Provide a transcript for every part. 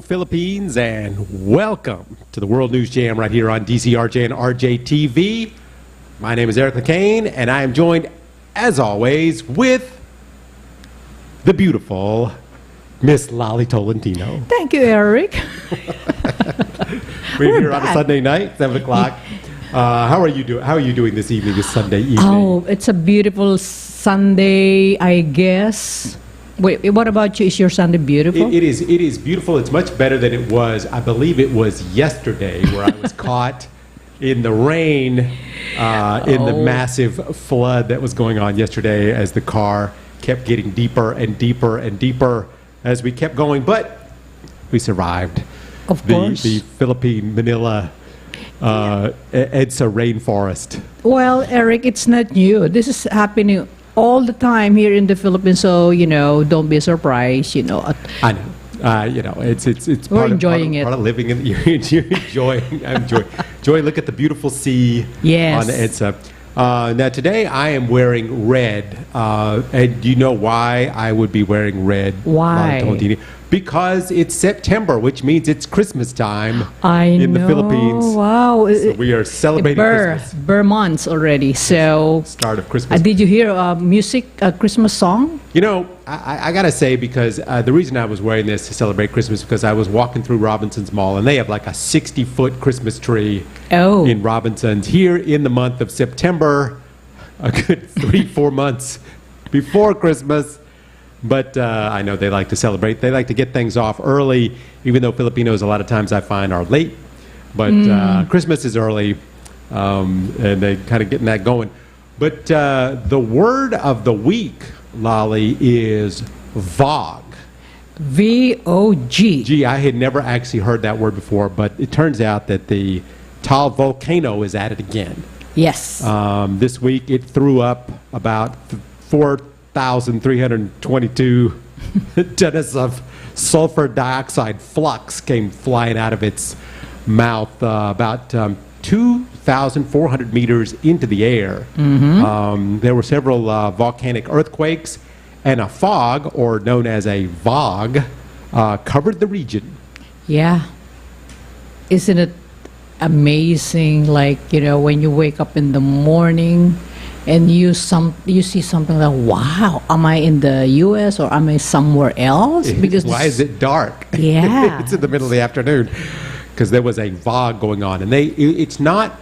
Philippines, and welcome to the World News Jam right here on DCRJ and RJTV. My name is Eric Lecain, and I am joined, as always, with the beautiful Miss Lolly Tolentino. Thank you, Eric. We're here on a Sunday night, 7 o'clock. How are you doing? How are you doing this evening, this Sunday evening? Oh, it's a beautiful Sunday, I guess. Wait, what about you? Is your Sunday beautiful? It is beautiful. It's much better than it was. I believe it was yesterday where I was caught in the rain, in the massive flood that was going on yesterday as the car kept getting deeper and deeper and deeper as we kept going. But we survived. Of course. The Philippine Manila EDSA rainforest. Well, Eric, it's not new. This is happening all the time here in the Philippines, so don't be surprised. I know. It's We're enjoying it. Part of living in. You're enjoying. I'm enjoying. Look at the beautiful sea. Yes. On the EDSA. Now today I am wearing red, and do you know why I would be wearing red? Why? Because it's September, which means it's Christmas time in the Philippines. Wow. So we are celebrating Christmas. Burr months already. So start of Christmas. Did you hear a Christmas song? I got to say, because the reason I was wearing this to celebrate Christmas because I was walking through Robinson's Mall, and they have like a 60-foot Christmas tree in Robinson's here in the month of September, a good 3-4 months before Christmas. But I know they like to celebrate. They like to get things off early, even though Filipinos a lot of times I find are late. But Christmas is early, and they kind of getting that going. But the word of the week, Lolly, is VOG. V-O-G. Gee, I had never actually heard that word before, but it turns out that the Taal volcano is at it again. Yes. This week it threw up about 4,322 tons of sulfur dioxide flux came flying out of its mouth about 2,400 meters into the air. There were several volcanic earthquakes, and a fog, or known as a VOG, covered the region. Yeah. Isn't it amazing? Like, when you wake up in the morning and you see something like, wow, am I in the U.S. or am I somewhere else? Because why is it dark? Yeah. It's in the middle of the afternoon because there was a VOG going on. And it's not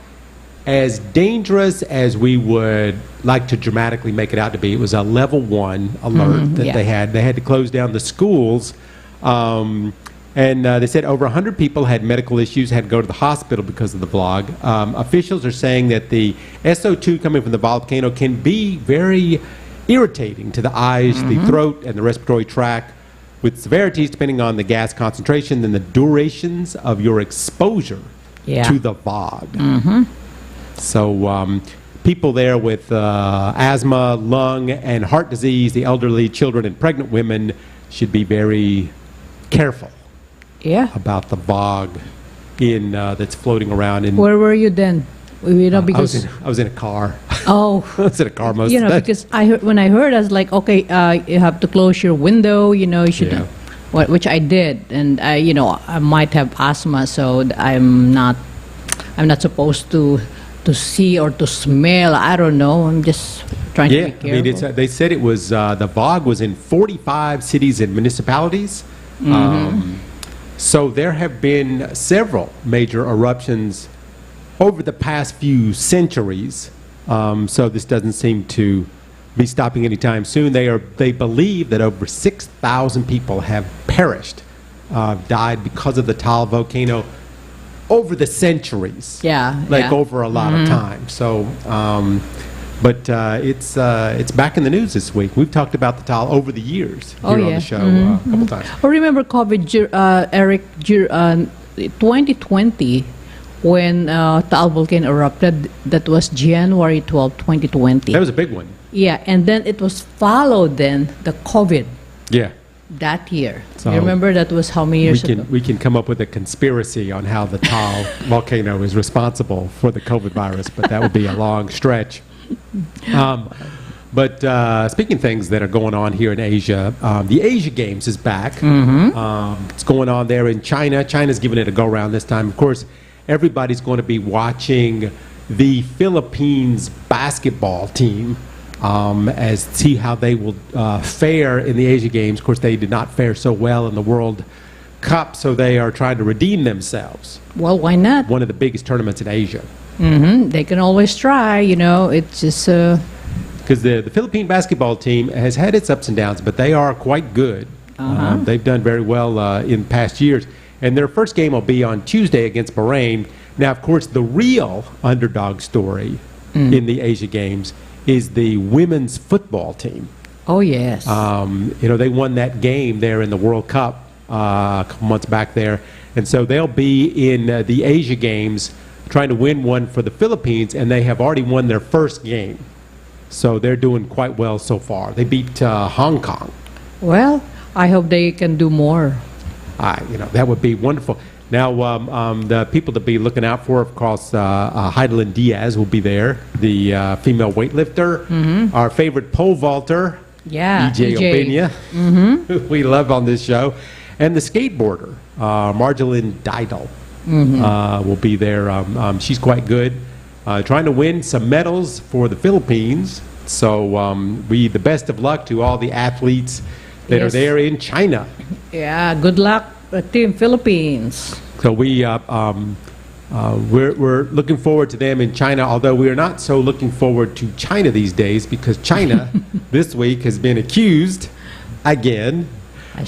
as dangerous as we would like to dramatically make it out to be. It was a level 1 alert that they had. They had to close down the schools. And they said over 100 people had medical issues, had to go to the hospital because of the VOG. Officials are saying that the SO2 coming from the volcano can be very irritating to the eyes, the throat, and the respiratory tract, with severities depending on the gas concentration and the durations of your exposure to the VOG. So people there with asthma, lung, and heart disease, the elderly, children, and pregnant women should be very careful about the VOG that's floating around. Where were you then? Because I was in a car. Oh, I was in a car most of the time. Because when I heard, I was like, okay, you have to close your window. You should, which I did, and I might have asthma, so I'm not supposed to see or to smell. I don't know. I'm just trying to be careful. I mean, they said it was the VOG was in 45 cities and municipalities. So there have been several major eruptions over the past few centuries. So this doesn't seem to be stopping anytime soon. They believe that over 6,000 people have perished, died because of the Taal volcano over the centuries. Over a lot of time. So, but it's back in the news this week. We've talked about the Taal over the years here on the show a couple times. Oh, remember COVID, Eric, 2020, when Taal volcano erupted? That was January 12, 2020. That was a big one. Yeah, and then it was followed then the COVID. Yeah. That year. So you remember that was how many years ago? We can come up with a conspiracy on how the Taal volcano is responsible for the COVID virus, but that would be a long stretch. But speaking of things that are going on here in Asia, the Asia Games is back. It's going on there in China. China's giving it a go-round this time. Of course, everybody's going to be watching the Philippines basketball team as see how they will fare in the Asia Games. Of course, they did not fare so well in the World Cup, so they are trying to redeem themselves. Well, why not? One of the biggest tournaments in Asia. They can always try, it's just... Because the Philippine basketball team has had its ups and downs, but they are quite good. They've done very well in past years. And their first game will be on Tuesday against Bahrain. Now, of course, the real underdog story in the Asia Games is the women's football team. Oh, yes. They won that game there in the World Cup a couple months back there. And so they'll be in the Asia Games trying to win one for the Philippines, and they have already won their first game. So they're doing quite well so far. They beat Hong Kong. Well, I hope they can do more. That would be wonderful. Now, the people to be looking out for, of course, Heidelin Diaz will be there, the female weightlifter, our favorite pole vaulter, EJ Opeña, who we love on this show, and the skateboarder, Marjolin Didal, will be there. She's quite good. Trying to win some medals for the Philippines. So the best of luck to all the athletes that are there in China. Yeah, good luck, Team Philippines. So we're looking forward to them in China, although we are not so looking forward to China these days because China this week has been accused again,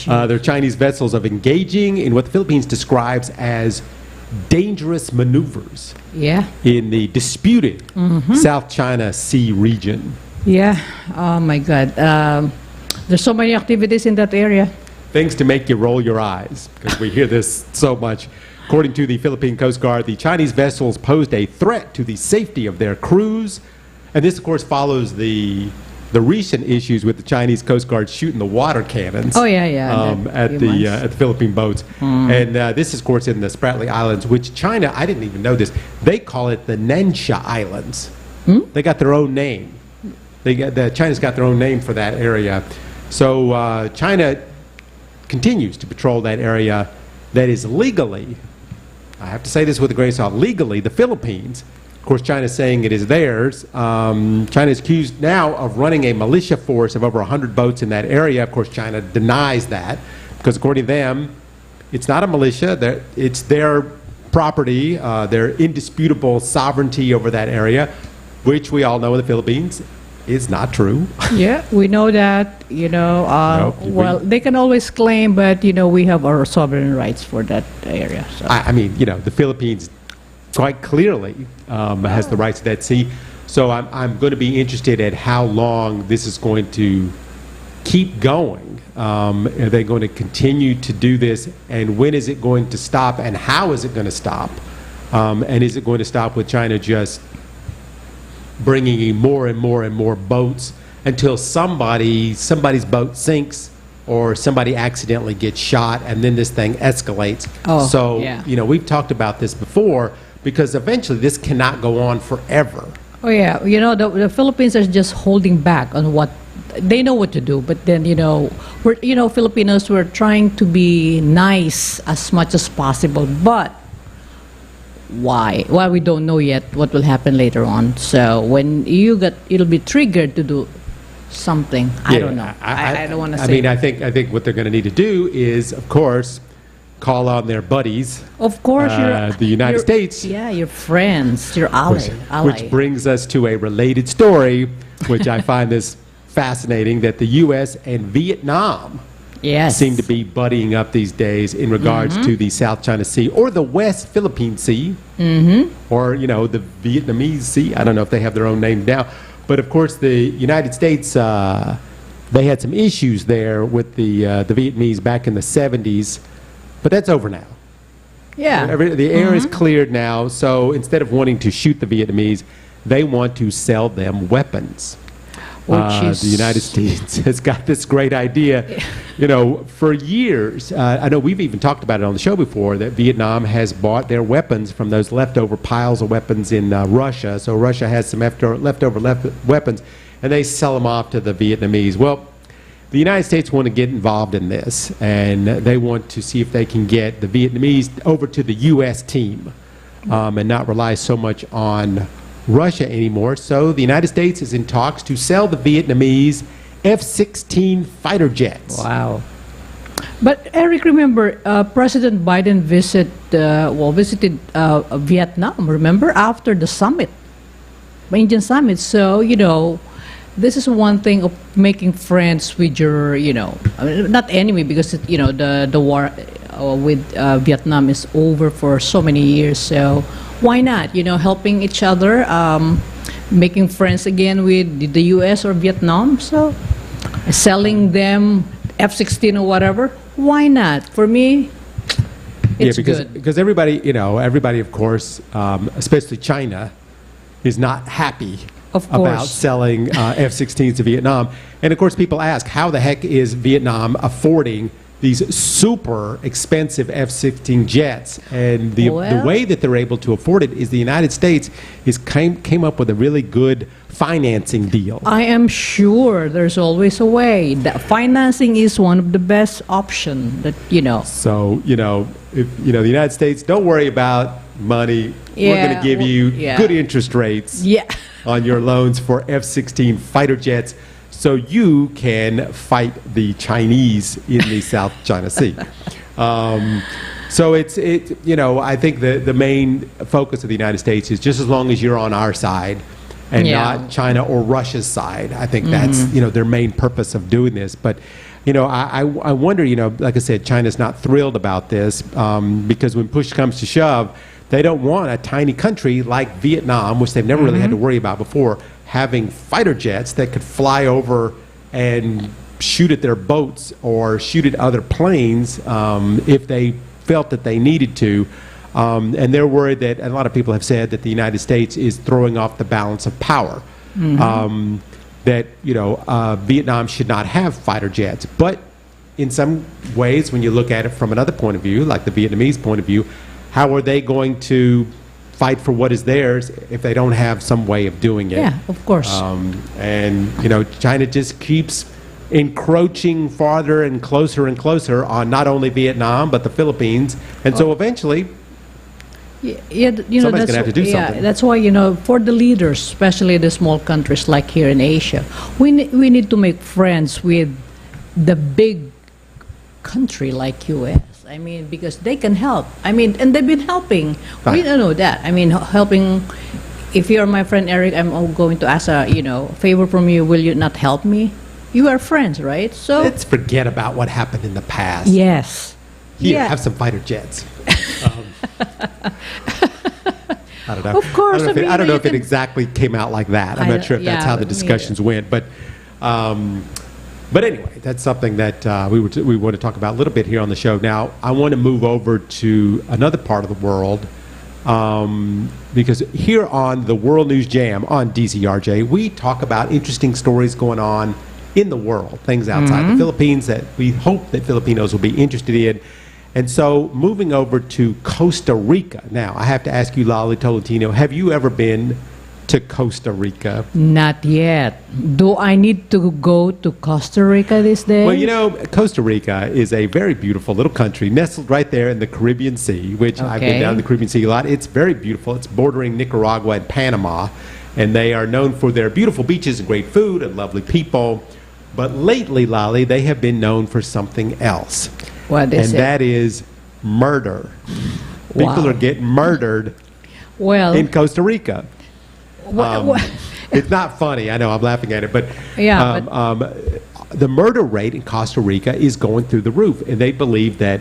their Chinese vessels, of engaging in what the Philippines describes as dangerous maneuvers in the disputed South China Sea region. Oh my God. There's so many activities in that area. Things to make you roll your eyes, because we hear this so much. According to the Philippine Coast Guard, the Chinese vessels posed a threat to the safety of their crews. And this, of course, follows the recent issues with the Chinese Coast Guard shooting the water cannons at the Philippine boats. And this is, of course, in the Spratly Islands, which China, I didn't even know this, they call it the Nansha Islands. They got their own name. China's got their own name for that area. So China continues to patrol that area that is legally, I have to say this with a grain of salt, legally the Philippines. Of course, China's saying it is theirs. China is accused now of running a militia force of over 100 boats in that area. Of course, China denies that because, according to them, it's not a militia. It's their property, their indisputable sovereignty over that area, which we all know in the Philippines is not true. Yeah, we know that, well, they can always claim, but, we have our sovereign rights for that area. So. The Philippines quite clearly has the rights to that sea. So I'm going to be interested at how long this is going to keep going. Are they going to continue to do this? And when is it going to stop? And how is it going to stop? And is it going to stop with China just bringing in more and more and more boats until somebody's boat sinks or somebody accidentally gets shot, and then this thing escalates? We've talked about this before, because eventually this cannot go on forever. The Philippines are just holding back on what they know what to do, but then Filipinos were trying to be nice as much as possible, but why we don't know yet what will happen later on. So when it'll be triggered to do something. I don't know. I don't want to say. I think what they're going to need to do is, of course, call on their buddies. Of course, the United States. Yeah, your friends, your ally. Which brings us to a related story, which I find this fascinating, that the U.S. and Vietnam seem to be buddying up these days in regards to the South China Sea or the West Philippine Sea, or the Vietnamese Sea. I don't know if they have their own name now, but of course the United States, they had some issues there with the Vietnamese back in the 70s, but that's over now. The air is cleared now, so instead of wanting to shoot the Vietnamese, they want to sell them weapons. The United States has got this great idea, for years. I know we've even talked about it on the show before, that Vietnam has bought their weapons from those leftover piles of weapons in Russia. So Russia has some leftover weapons, and they sell them off to the Vietnamese. Well, the United States want to get involved in this, and they want to see if they can get the Vietnamese over to the U.S. team and not rely so much on Russia anymore. So the United States is in talks to sell the Vietnamese F-16 fighter jets. Wow. But Eric, remember, President Biden visited Vietnam, remember, after the summit, Indian summit. So, you know, this is one thing of making friends with your, you know, I mean, not enemy, because, you know, the war with Vietnam is over for so many years. So why not, you know, helping each other, making friends again with the U.S. or Vietnam. So selling them F-16 or whatever, why not? For me, it's good. Because everybody, you know, everybody, of course, especially China, is not happy about selling F-16s to Vietnam. And of course, people ask, how the heck is Vietnam affording these super expensive F-16 jets? And the way that they're able to afford it is the United States came up with a really good financing deal. I am sure there's always a way. That financing is one of the best options that, you know. So, you know, if, you know, the United States, don't worry about money. We're going to give you good interest rates on your loans for F-16 fighter jets, so you can fight the Chinese in the South China Sea. So you know, I think the main focus of the United States is just as long as you're on our side and not China or Russia's side. I think that's, you know, their main purpose of doing this. But, you know, I wonder, you know, like I said, China's not thrilled about this because when push comes to shove, they don't want a tiny country like Vietnam, which they've never really had to worry about before, having fighter jets that could fly over and shoot at their boats or shoot at other planes if they felt that they needed to. And they're worried that, and a lot of people have said that the United States is throwing off the balance of power. That, you know, Vietnam should not have fighter jets. But in some ways, when you look at it from another point of view, like the Vietnamese point of view, how are they going to fight for what is theirs if they don't have some way of doing it? Yeah, of course. And, you know, China just keeps encroaching farther and closer on not only Vietnam, but the Philippines. And so eventually, you know, somebody's going to have to do something. Yeah, that's why, you know, for the leaders, especially the small countries like here in Asia, we need to make friends with the big country like U.S. I mean, because they can help. I mean, and they've been helping. Right. We don't know that. I mean, helping. If you're my friend Eric, I'm going to ask a, you know, favor from you. Will you not help me? You are friends, right? So let's forget about what happened in the past. Yes. Here, have some fighter jets. I don't know. Of course. I don't know if it exactly came out like that. I'm not sure if that's how the discussions went. But anyway, that's something that we want to talk about a little bit here on the show. Now, I want to move over to another part of the world because here on the World News Jam on DCRJ, we talk about interesting stories going on in the world, things outside the Philippines that we hope that Filipinos will be interested in. And so moving over to Costa Rica. Now, I have to ask you, Lali Tolentino, have you ever been to Costa Rica? Not yet. Do I need to go to Costa Rica this day? Well, you know, Costa Rica is a very beautiful little country nestled right there in the Caribbean Sea, which I've been down in the Caribbean Sea a lot. It's very beautiful. It's bordering Nicaragua and Panama, and they are known for their beautiful beaches and great food and lovely people. But lately, Lali, they have been known for something else. What is it? And that is murder. People are getting murdered in Costa Rica. It's not funny. I know, I'm laughing at it. But, the murder rate in Costa Rica is going through the roof. And they believe that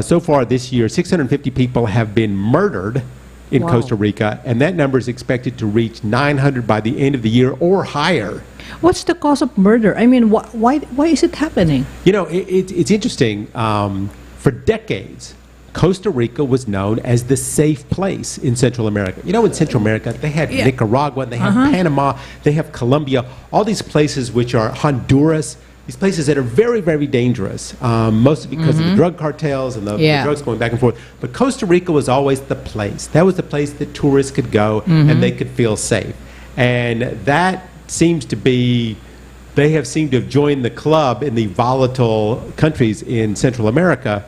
so far this year, 650 people have been murdered in Costa Rica. And that number is expected to reach 900 by the end of the year or higher. What's the cause of murder? I mean, why is it happening? You know, it's interesting. For decades, Costa Rica was known as the safe place in Central America. You know, in Central America, they have Nicaragua, they have Panama, they have Colombia, all these places which are Honduras, these places that are very, very dangerous, mostly because of the drug cartels and the drugs going back and forth. But Costa Rica was always the place. That was the place that tourists could go and they could feel safe. And that seems to be, they have seemed to have joined the club in the volatile countries in Central America,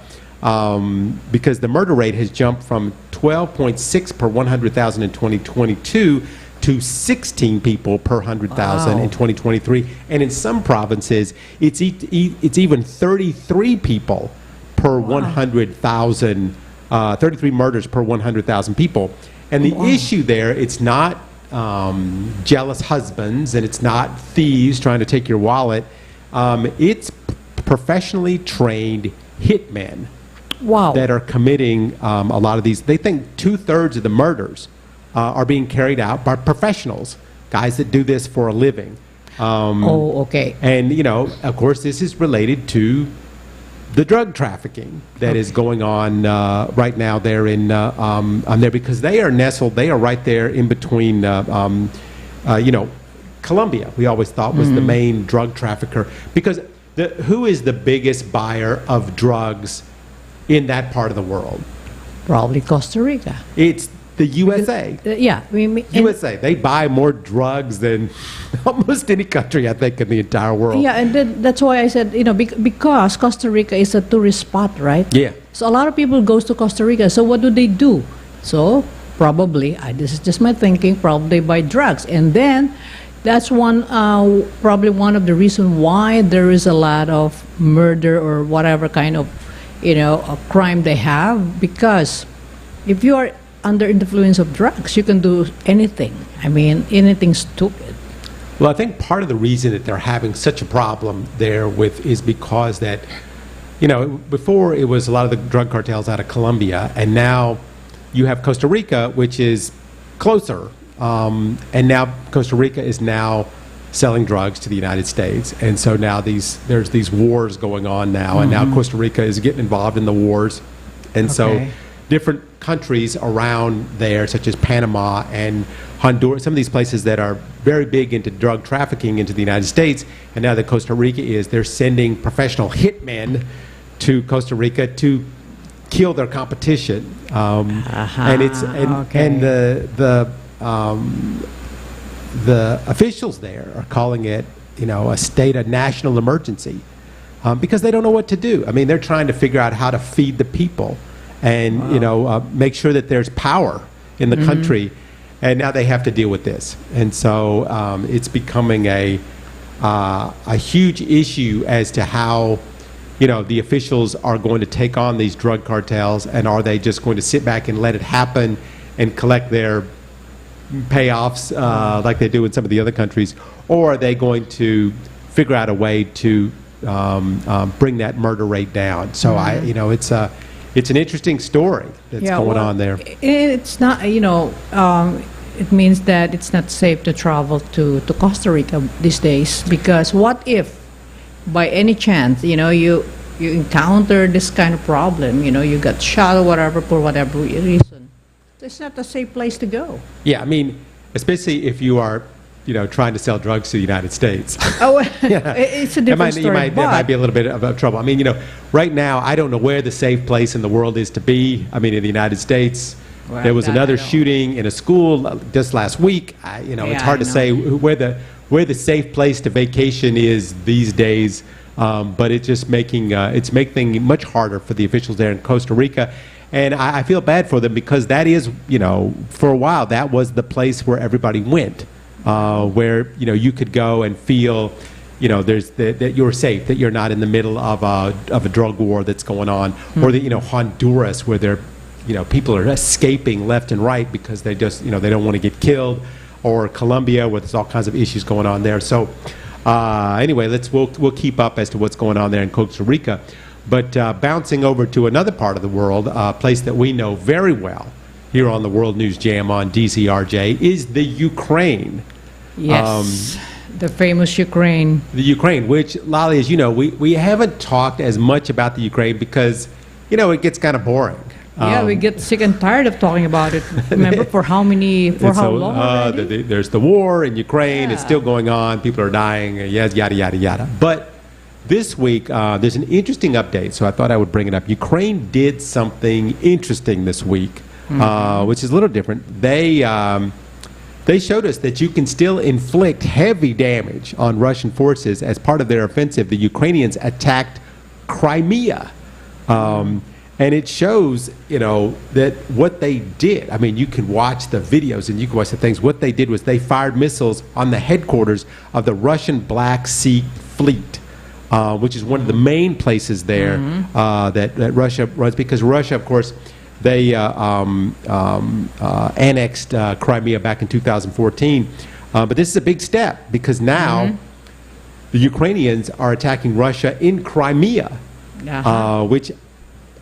because the murder rate has jumped from 12.6 per 100,000 in 2022 to 16 people per 100,000 in 2023. And in some provinces, it's even 33 people per 100,000, 33 murders per 100,000 people. And the issue there, it's not jealous husbands, and it's not thieves trying to take your wallet. It's professionally trained hitmen that are committing a lot of these. They think 2/3 of the murders are being carried out by professionals, guys that do this for a living. Okay. And, you know, of course, this is related to the drug trafficking that is going on right now there in there, because they are nestled. They are right there in between. You know, Colombia, we always thought was the main drug trafficker, because who is the biggest buyer of drugs in that part of the world? Probably Costa Rica. It's the USA. Yeah, USA. They buy more drugs than almost any country, I think, in the entire world. Yeah, and that's why I said, you know, because Costa Rica is a tourist spot, right? Yeah. So a lot of people goes to Costa Rica. So what do? So probably, this is just my thinking, probably they buy drugs. And then that's probably one of the reasons why there is a lot of murder or whatever kind of, you know, a crime they have. Because if you are under influence of drugs, you can do anything. I mean, anything stupid. Well, I think part of the reason that they're having such a problem there is because that, you know, before it was a lot of the drug cartels out of Colombia, and now you have Costa Rica, which is closer, and now Costa Rica is now selling drugs to the United States, and so now there's these wars going on now, and now Costa Rica is getting involved in the wars, and so different countries around there, such as Panama and Honduras, some of these places that are very big into drug trafficking into the United States, and now that Costa Rica they're sending professional hitmen to Costa Rica to kill their competition, and the officials there are calling it, you know, a state of national emergency, because they don't know what to do. I mean, they're trying to figure out how to feed the people, and you know, make sure that there's power in the country, and now they have to deal with this, and so it's becoming a huge issue as to how, you know, the officials are going to take on these drug cartels, and are they just going to sit back and let it happen and collect their payoffs like they do in some of the other countries, or are they going to figure out a way to bring that murder rate down? So you know, it's an interesting story that's going on there. It's not, you know, it means that it's not safe to travel to Costa Rica these days, because what if, by any chance, you know, you encounter this kind of problem, you know, you got shot or whatever for whatever reason, it's not a safe place to go. Yeah, I mean, especially if you are, you know, trying to sell drugs to the United States. Yeah. It's a different story. There might be a little bit of trouble. I mean, you know, right now, I don't know where the safe place in the world is to be. I mean, in the United States, there was another shooting in a school just last week. You know, it's hard to say where the safe place to vacation is these days, but it's just making things much harder for the officials there in Costa Rica. And I feel bad for them, because that is, you know, for a while, that was the place where everybody went, where, you know, you could go and feel, you know, that you're safe, that you're not in the middle of a drug war that's going on, or that, you know, Honduras, where they're, you know, people are escaping left and right because they just, you know, they don't want to get killed, or Colombia, where there's all kinds of issues going on there. So anyway, we'll keep up as to what's going on there in Costa Rica. But bouncing over to another part of the world, a place that we know very well here on the World News Jam on DCRJ, is the Ukraine. Yes, the famous Ukraine. The Ukraine, which, Lali, as you know, we haven't talked as much about the Ukraine because, you know, it gets kind of boring. Yeah, we get sick and tired of talking about it. Remember, for how long already? There's the war in Ukraine. It's still going on. People are dying. Yes, yada, yada, yada. But this week, there's an interesting update, so I thought I would bring it up. Ukraine did something interesting this week, which is a little different. They they showed us that you can still inflict heavy damage on Russian forces. As part of their offensive, the Ukrainians attacked Crimea. And it shows, that what they did, I mean, you can watch the videos and you can watch the things. What they did was they fired missiles on the headquarters of the Russian Black Sea Fleet, which is one of the main places there that Russia runs, because Russia, of course, they annexed Crimea back in 2014. But this is a big step, because now the Ukrainians are attacking Russia in Crimea, which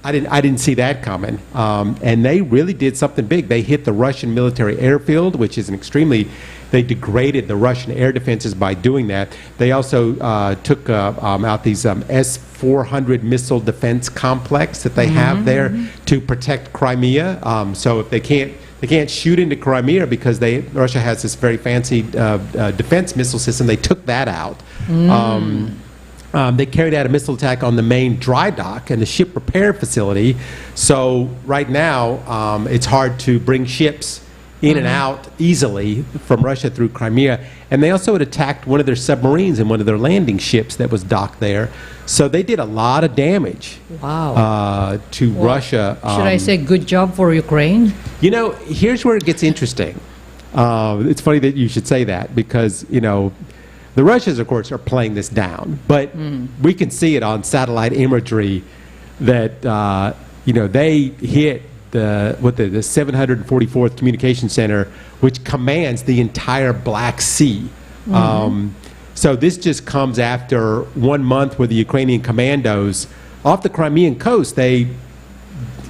I didn't see that coming. And they really did something big. They hit the Russian military airfield, which is they degraded the Russian air defenses by doing that. They also took out these S-400 missile defense complex that they have there to protect Crimea. So if they can't shoot into Crimea because Russia has this very fancy defense missile system, they took that out. They carried out a missile attack on the main dry dock and the ship repair facility. So right now, it's hard to bring ships in and out easily from Russia through Crimea. And they also had attacked one of their submarines and one of their landing ships that was docked there. So they did a lot of damage to Russia. Should I say good job for Ukraine? Here's where it gets interesting. It's funny that you should say that, because, the Russians, of course, are playing this down. But we can see it on satellite imagery that, they hit the 744th Communication Center, which commands the entire Black Sea. So this just comes after 1 month where the Ukrainian commandos off the Crimean coast, they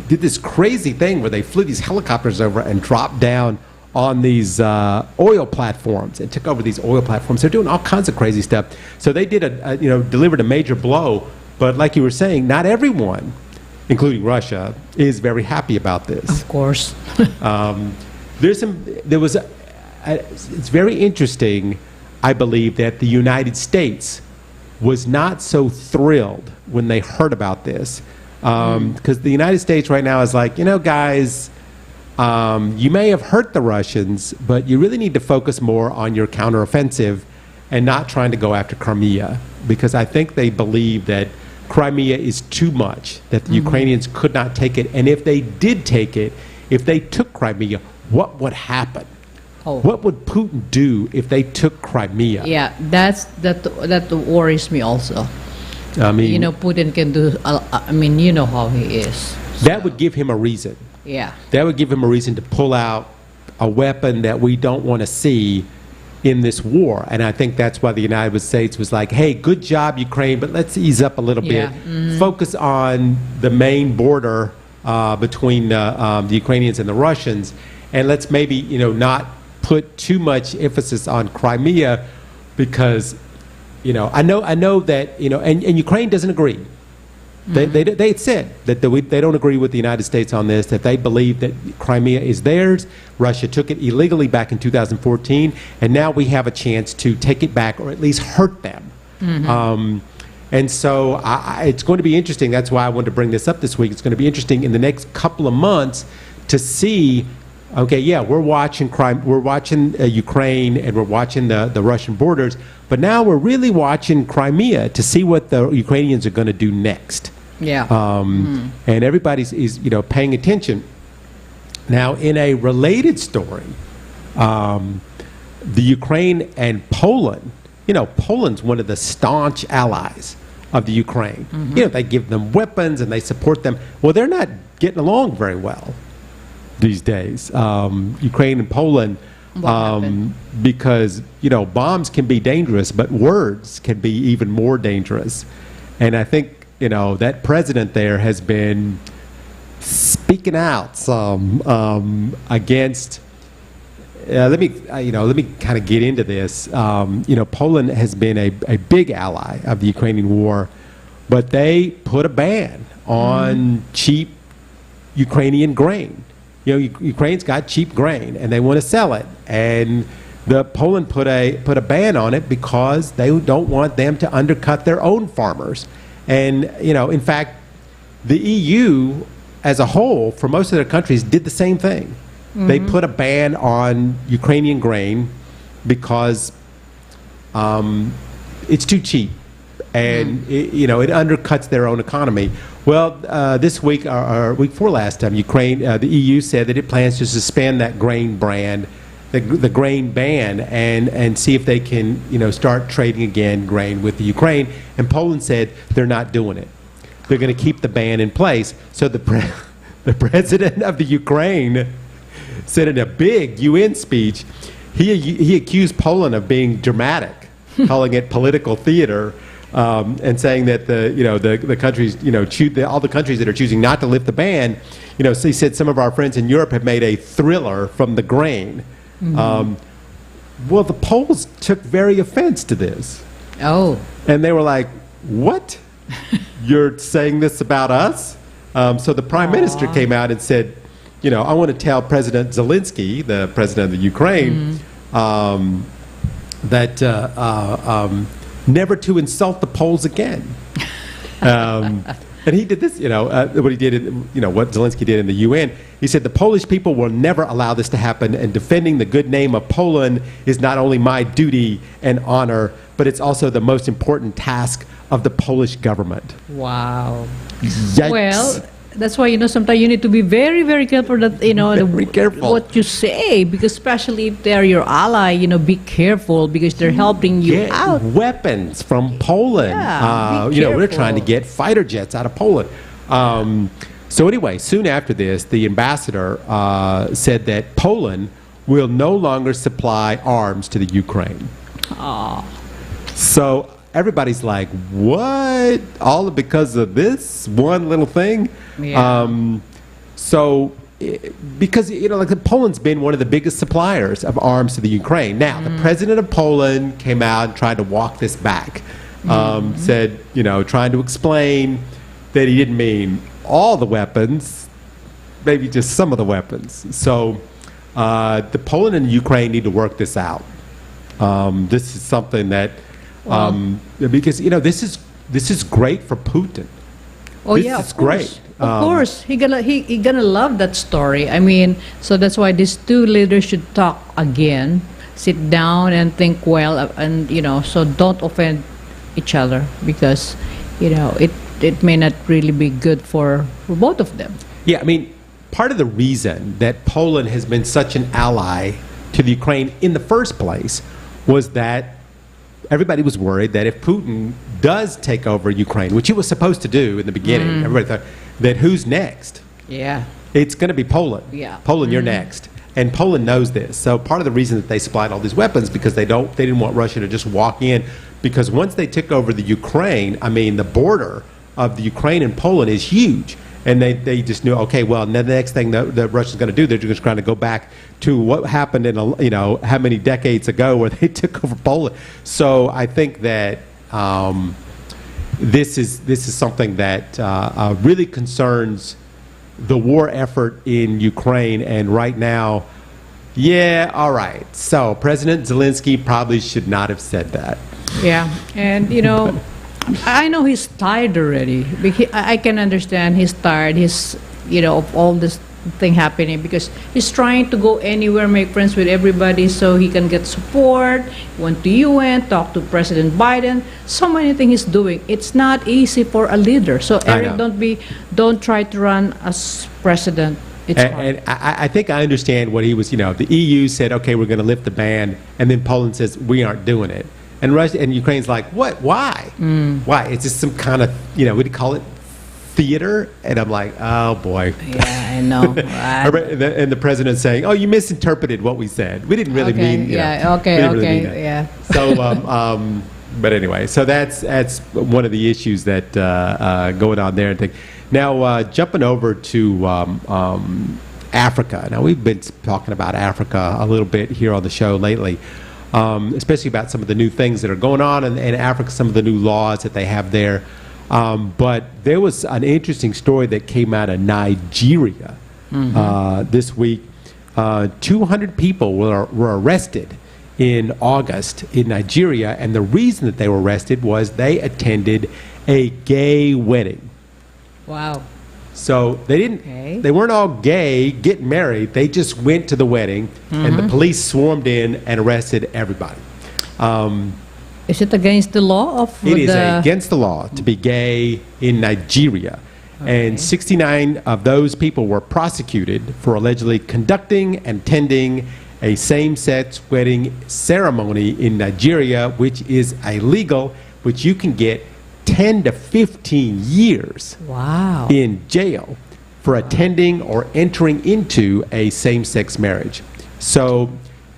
did this crazy thing where they flew these helicopters over and dropped down on these oil platforms and took over these oil platforms. They're doing all kinds of crazy stuff. So they did delivered a major blow. But like you were saying, not everyone, including Russia, is very happy about this. Of course. It's very interesting, I believe, that the United States was not so thrilled when they heard about this. Because the United States right now is like, guys, you may have hurt the Russians, but you really need to focus more on your counteroffensive and not trying to go after Crimea, because I think they believe that Crimea is too much, that the Ukrainians could not take it. And if they did take it, if they took Crimea, what would happen? What would Putin do if they took Crimea? Yeah, that worries me also. I mean, Putin can do, you know how he is. That would give him a reason. Yeah. That would give him a reason to pull out a weapon that we don't want to see in this war. And I think that's why the United States was like, hey, good job, Ukraine, but let's ease up a little bit. Focus on the main border between the Ukrainians and the Russians, and let's maybe, not put too much emphasis on Crimea, because, I know that, and Ukraine doesn't agree. They said that they don't agree with the United States on this, that they believe that Crimea is theirs. Russia took it illegally back in 2014, and now we have a chance to take it back, or at least hurt them. And so it's going to be interesting. That's why I wanted to bring this up this week. It's going to be interesting in the next couple of months to see, okay, yeah, we're watching Ukraine, and we're watching the Russian borders, but now we're really watching Crimea to see what the Ukrainians are going to do next. Yeah. And everybody's paying attention. Now, in a related story, the Ukraine and Poland, Poland's one of the staunch allies of the Ukraine. They give them weapons and they support them. Well, they're not getting along very well these days, Ukraine and Poland, because, bombs can be dangerous, but words can be even more dangerous. And I think, that president there has been speaking out some against, let me kind of get into this. Poland has been a big ally of the Ukrainian war, but they put a ban on cheap Ukrainian grain. Ukraine's got cheap grain and they want to sell it, and Poland put a ban on it because they don't want them to undercut their own farmers. And in fact, the EU as a whole, for most of their countries, did the same thing. They put a ban on Ukrainian grain because it's too cheap, and it undercuts their own economy. Well, this week or week before last time, the EU said that it plans to suspend that grain brand, the grain ban, and see if they can start trading again grain with the Ukraine. And Poland said they're not doing it. They're going to keep the ban in place. So the president of the Ukraine said in a big UN speech, he accused Poland of being dramatic, calling it political theater, and saying that the countries all the countries that are choosing not to lift the ban, so he said some of our friends in Europe have made a thriller from the grain. Well, the Poles took very offense to this. Oh. And they were like, "What? You're saying this about us?" So the prime minister came out and said, I want to tell President Zelensky, the president of the Ukraine, that never to insult the Poles again. And he did this, what he did, what Zelensky did in the UN. He said, the Polish people will never allow this to happen, and defending the good name of Poland is not only my duty and honor, but it's also the most important task of the Polish government. Wow. Yikes. Well, that's why, sometimes you need to be very, very careful that, Very careful. what you say, because especially if they're your ally, be careful because they're helping you Get out. weapons from Poland. Yeah, be We're trying to careful. get fighter jets out of Poland. So anyway, soon after this, the ambassador said that Poland will no longer supply arms to the Ukraine. So everybody's like, what? All because of this one little thing? Yeah. Because, Poland's been one of the biggest suppliers of arms to the Ukraine. Now, the president of Poland came out and tried to walk this back. Said, trying to explain that he didn't mean all the weapons, maybe just some of the weapons. So the Poland and Ukraine need to work this out. This is something that, because, this is great for Putin. Oh, This yeah, is of course. great. Of course, he gonna love that story. I mean, so that's why these two leaders should talk again, sit down and think well, and so don't offend each other because, it may not really be good for both of them. Yeah, I mean, part of the reason that Poland has been such an ally to the Ukraine in the first place was that everybody was worried that if Putin does take over Ukraine, which he was supposed to do in the beginning, everybody thought that who's next? Yeah. It's going to be Poland. Yeah. Poland, you're next. And Poland knows this. So part of the reason that they supplied all these weapons because they didn't want Russia to just walk in, because once they took over the Ukraine, I mean, the border of the Ukraine and Poland is huge. And they just knew, okay, well, the next thing the Russians going to do, they're just trying to go back to what happened in, how many decades ago where they took over Poland. So I think that this is something that really concerns the war effort in Ukraine. And right now, yeah, all right. So President Zelensky probably should not have said that. Yeah, and I know he's tired already. I can understand he's tired. He's, of all this thing happening because he's trying to go anywhere, make friends with everybody so he can get support. He went to UN, talk to President Biden. So many things he's doing. It's not easy for a leader. So Eric, don't try to run as president. It's hard. And I think I understand what he was. The EU said, okay, we're going to lift the ban, and then Poland says we aren't doing it. And Russia and Ukraine's like, what? Why? Why? It's just some kind of, what do you call it? Theater? And I'm like, oh boy. Yeah, I know. And the president's saying, oh, you misinterpreted what we said. We didn't really mean. Yeah. So, but anyway, so that's one of the issues that going on there. And thing. Now, jumping over to Africa. Now, we've been talking about Africa a little bit here on the show lately. Especially about some of the new things that are going on in Africa, some of the new laws that they have there. But there was an interesting story that came out of Nigeria this week. 200 people were arrested in August in Nigeria, and the reason that they were arrested was they attended a gay wedding. Wow. So they didn't. Okay. They weren't all gay getting married. They just went to the wedding, and the police swarmed in and arrested everybody. Is it against the law of It is against the law to be gay in Nigeria. And 69 of those people were prosecuted for allegedly conducting and attending a same-sex wedding ceremony in Nigeria, which is illegal, which you can get 10 to 15 years Wow. in jail for attending or entering into a same-sex marriage. So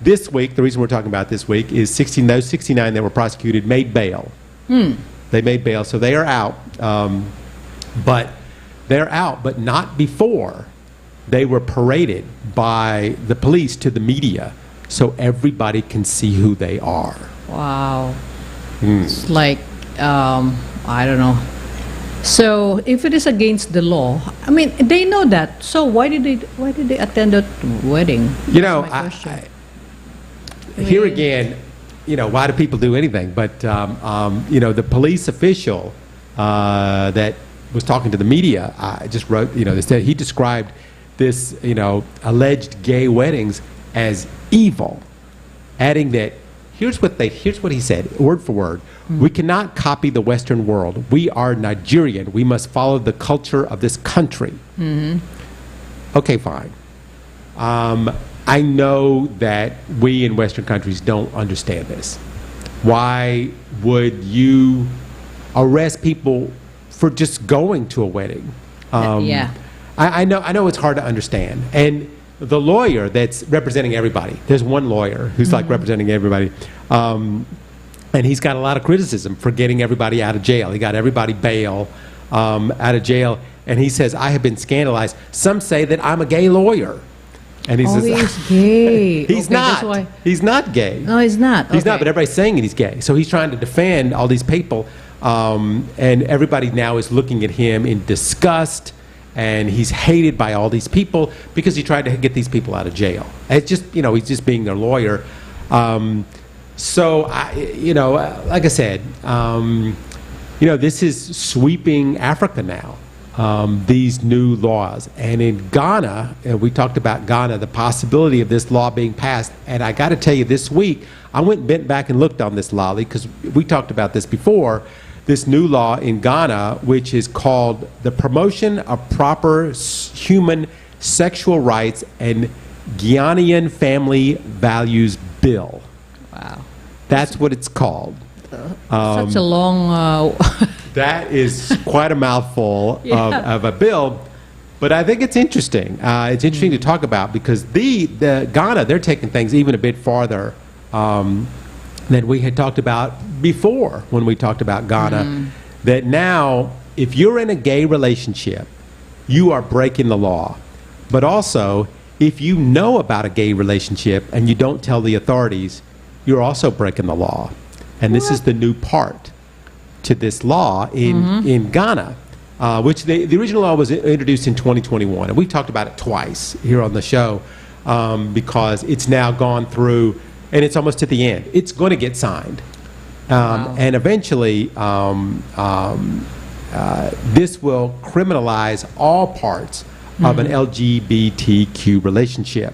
this week, the reason we're talking about this week is those 69 that were prosecuted made bail. They made bail, so they are out. But they're out, but not before they were paraded by the police to the media so everybody can see who they are. Wow. It's like, I don't know. So if it is against the law, I mean, they know that. So why did they attend that wedding? You know, That's my question. here again, you know, why do people do anything? But, you know, the police official that was talking to the media, just wrote, you know, he described this, you know, alleged gay weddings as evil, adding that here's what he said, word for word. We cannot copy the Western world. We are Nigerian. We must follow the culture of this country. Okay, fine. I know that we in Western countries don't understand this. Why would you arrest people for just going to a wedding? Yeah. I know it's hard to understand. And the lawyer that's representing everybody, there's one lawyer who's like representing everybody, and he's got a lot of criticism for getting everybody out of jail. He got everybody bail out of jail, and he says, I have been scandalized. Some say that I'm a gay lawyer. And he says, he's gay. He's Okay, not. that's why- He's not gay. No, he's not. He's not, Okay. but everybody's saying he's gay. So he's trying to defend all these people, and everybody now is looking at him in disgust, and he's hated by all these people because he tried to get these people out of jail. It's just, you know, he's just being their lawyer. So, you know, like I said, you know, this is sweeping Africa now. These new laws. And in Ghana, we talked about Ghana, the possibility of this law being passed. And I got to tell you, this week, I went and bent back and looked on this, Lolly, because we talked about this before, this new law in Ghana, which is called the Promotion of Proper Human Sexual Rights and Ghanaian Family Values Bill. Wow. That's what it's called. Such a long... That is quite a mouthful of a bill, but I think it's interesting. It's interesting to talk about because the Ghana, they're taking things even a bit farther than we had talked about before when we talked about Ghana. That now, if you're in a gay relationship, you are breaking the law. But also, if you know about a gay relationship and you don't tell the authorities, you're also breaking the law. And this is the new part to this law in Ghana, which the original law was introduced in 2021. And we talked about it twice here on the show because it's now gone through and it's almost at the end. It's going to get signed. And eventually this will criminalize all parts of an LGBTQ relationship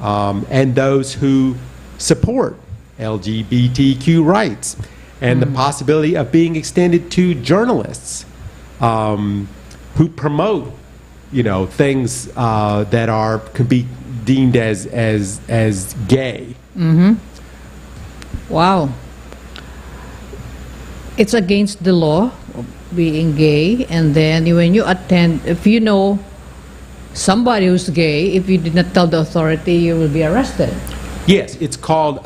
and those who support LGBTQ rights. And the possibility of being extended to journalists who promote, you know, things that can be deemed as gay. Wow. It's against the law of being gay, and then when you attend, if you know somebody who's gay, if you did not tell the authority, you will be arrested. Yes, it's called,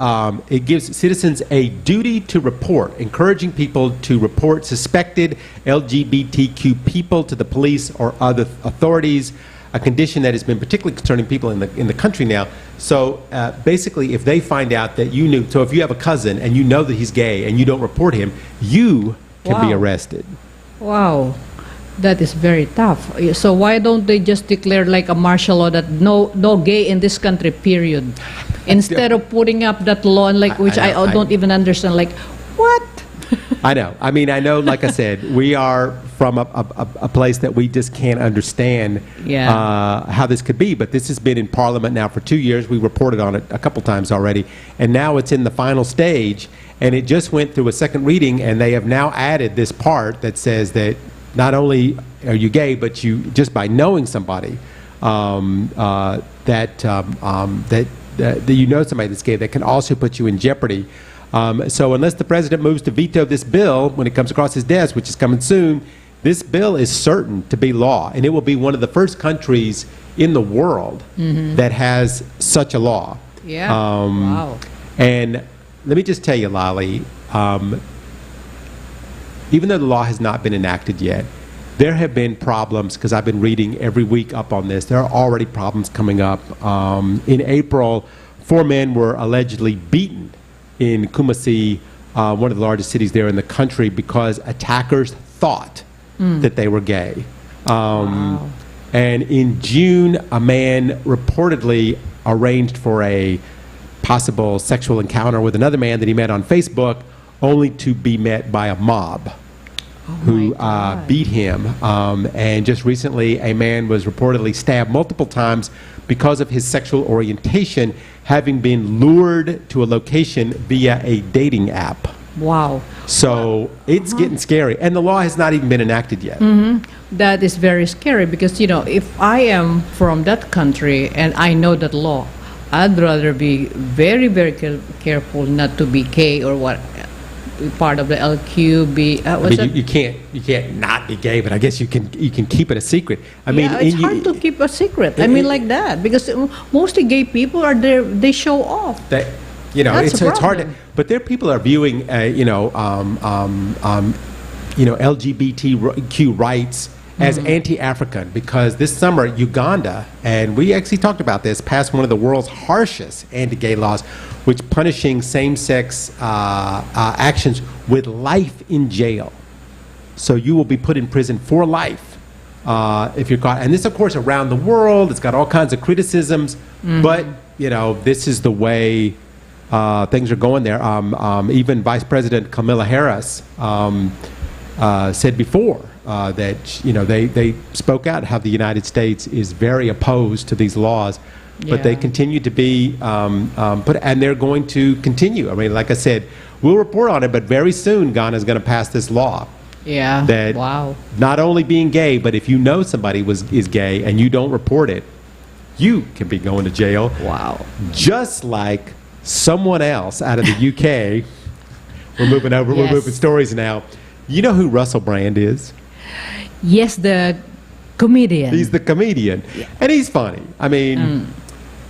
it gives citizens a duty to report, encouraging people to report suspected LGBTQ people to the police or other authorities, a condition that has been particularly concerning people in the country now. So basically, if they find out that you knew, so if you have a cousin and you know that he's gay and you don't report him, you can be arrested. Wow. That is very tough. So why don't they just declare like a martial law that no gay in this country, period? Instead of putting up that law, and like which I don't even understand. Like, what? I know. I mean, I know, like I said, we are from a place that we just can't understand how this could be. But this has been in Parliament now for 2 years. We reported on it a couple times already. And now it's in the final stage. And it just went through a second reading. And they have now added this part that says that not only are you gay, but you, just by knowing somebody, that you know somebody that's gay, that can also put you in jeopardy. So unless the president moves to veto this bill when it comes across his desk, which is coming soon, this bill is certain to be law. And it will be one of the first countries in the world that has such a law. Yeah. Wow. And let me just tell you, Lali, even though the law has not been enacted yet, there have been problems, because I've been reading every week up on this. There are already problems coming up. In April, 4 men were allegedly beaten in 𝗡𝗲𝘄𝘀, one of the largest cities there in the country, because attackers thought that they were gay. Wow. And in June, a man reportedly arranged for a possible sexual encounter with another man that he met on Facebook, only to be met by a mob who beat him. And just recently, a man was reportedly stabbed multiple times because of his sexual orientation, having been lured to a location via a dating app. Wow. So it's getting scary. And the law has not even been enacted yet. That is very scary because, you know, if I am from that country and I know that law, I'd rather be very, very careful not to be gay or what. Part of the LQB. I mean, you can't not be gay, but I guess you can keep it a secret. I mean, it's hard to keep a secret. I mean, like that, because mostly gay people are there. They show off. You know, That's it's hard to. But there, people are viewing, LGBTQ rights as anti-African, because this summer Uganda, and we actually talked about this, passed one of the world's harshest anti-gay laws, which punishing same-sex actions with life in jail. So you will be put in prison for life if you're caught. And this, of course, around the world, it's got all kinds of criticisms, but, you know, this is the way things are going there. Even Vice President Kamala Harris said before that, you know, they spoke out how the United States is very opposed to these laws. But they continue to be and they're going to continue. I mean, like I said, we'll report on it, but very soon Ghana is going to pass this law. Yeah. That not only being gay, but if you know somebody is gay and you don't report it, you can be going to jail. Wow. Just like someone else out of the UK. We're moving over. We're moving stories now. You know who Russell Brand is? Yes, the comedian. He's the comedian, and he's funny. I mean.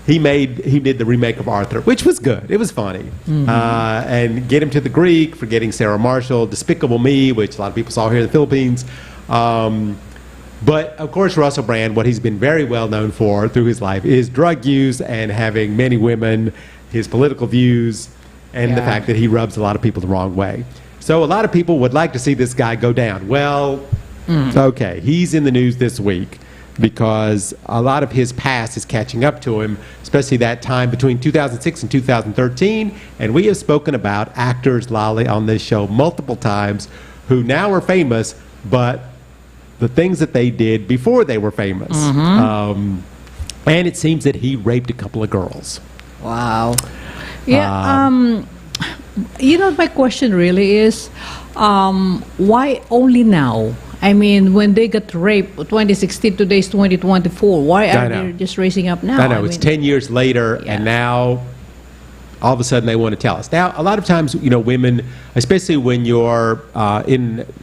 He did the remake of Arthur, which was good. It was funny. And Get Him to the Greek, Forgetting Sarah Marshall, Despicable Me, which a lot of people saw here in the Philippines. But, of course, Russell Brand, what he's been very well known for through his life is drug use and having many women, his political views, and the fact that he rubs a lot of people the wrong way. So a lot of people would like to see this guy go down. Well, okay, he's in the news this week, because a lot of his past is catching up to him, especially that time between 2006 and 2013. And we have spoken about actors, Lali, on this show multiple times, who now are famous, but the things that they did before they were famous. And it seems that he raped a couple of girls. Wow. Yeah. You know, my question really is, why only now? I mean, when they got raped, 2016, today's 2024, why are they just raising up now? I know, it's 10 years later, and now all of a sudden they want to tell us. Now, a lot of times, you know, women, especially when you're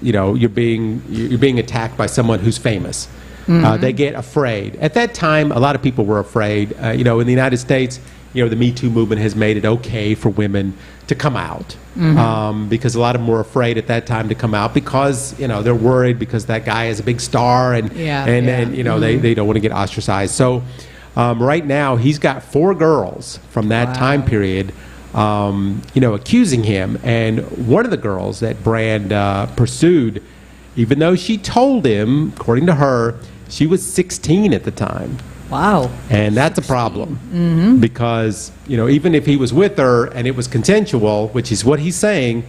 you're being attacked by someone who's famous, they get afraid. At that time, a lot of people were afraid. In the United States, the Me Too movement has made it okay for women to come out, because a lot of them were afraid at that time to come out because they're worried because that guy is a big star and they don't want to get ostracized. So right now he's got 4 girls from that time period accusing him, and one of the girls that Brand pursued, even though she told him, according to her, she was 16 at the time. Wow. And that's 16. A problem, because even if he was with her and it was consensual, which is what he's saying,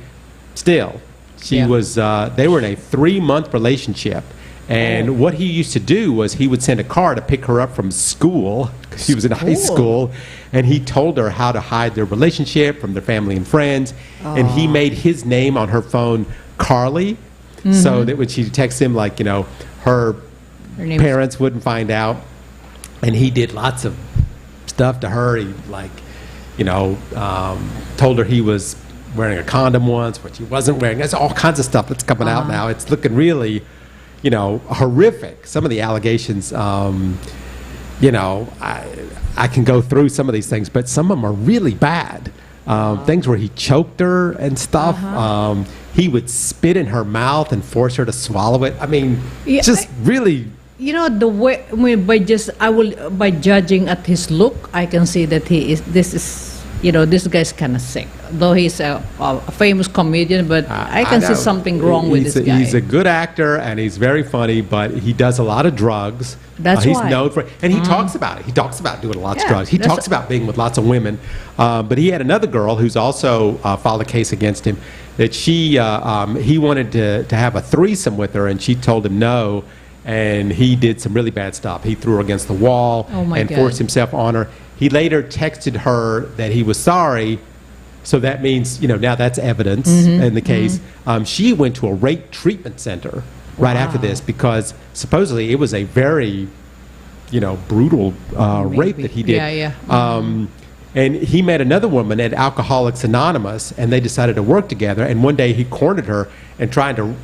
still She Yeah. was. They were in a 3-month relationship, and what he used to do was he would send a car to pick her up from school. 'Cause she was in high school, and he told her how to hide their relationship from their family and friends. And he made his name on her phone Carly, so that when she texts him, like, you know, her name's- parents wouldn't find out. And he did lots of stuff to her. He, like, you know, told her he was wearing a condom once, which he wasn't wearing. There's all kinds of stuff that's coming out now. It's looking really, you know, horrific. Some of the allegations, you know, I can go through some of these things, but some of them are really bad. Things where he choked her and stuff. He would spit in her mouth and force her to swallow it. I mean, Yeah, just really. You know, the way, I mean, by judging at his look, I can see that this guy's kind of sick. Though he's a famous comedian, but I can see know. something wrong with this guy. He's a good actor and he's very funny, but he does a lot of drugs. That's he's why. known for, and he talks about it. He talks about doing lots of Yeah, drugs. He that's- talks about being with lots of women. But he had another girl who's also filed a case against him that he wanted to have a threesome with her, and she told him no. And he did some really bad stuff. He threw her against the wall Oh, my and God. forced himself on her. He later texted her that he was sorry. So that means, you know, now that's evidence in the case. She went to a rape treatment center right after this because supposedly it was a very, you know, brutal rape that he did. Yeah, yeah. And he met another woman at Alcoholics Anonymous, and they decided to work together. And one day he cornered her and tried to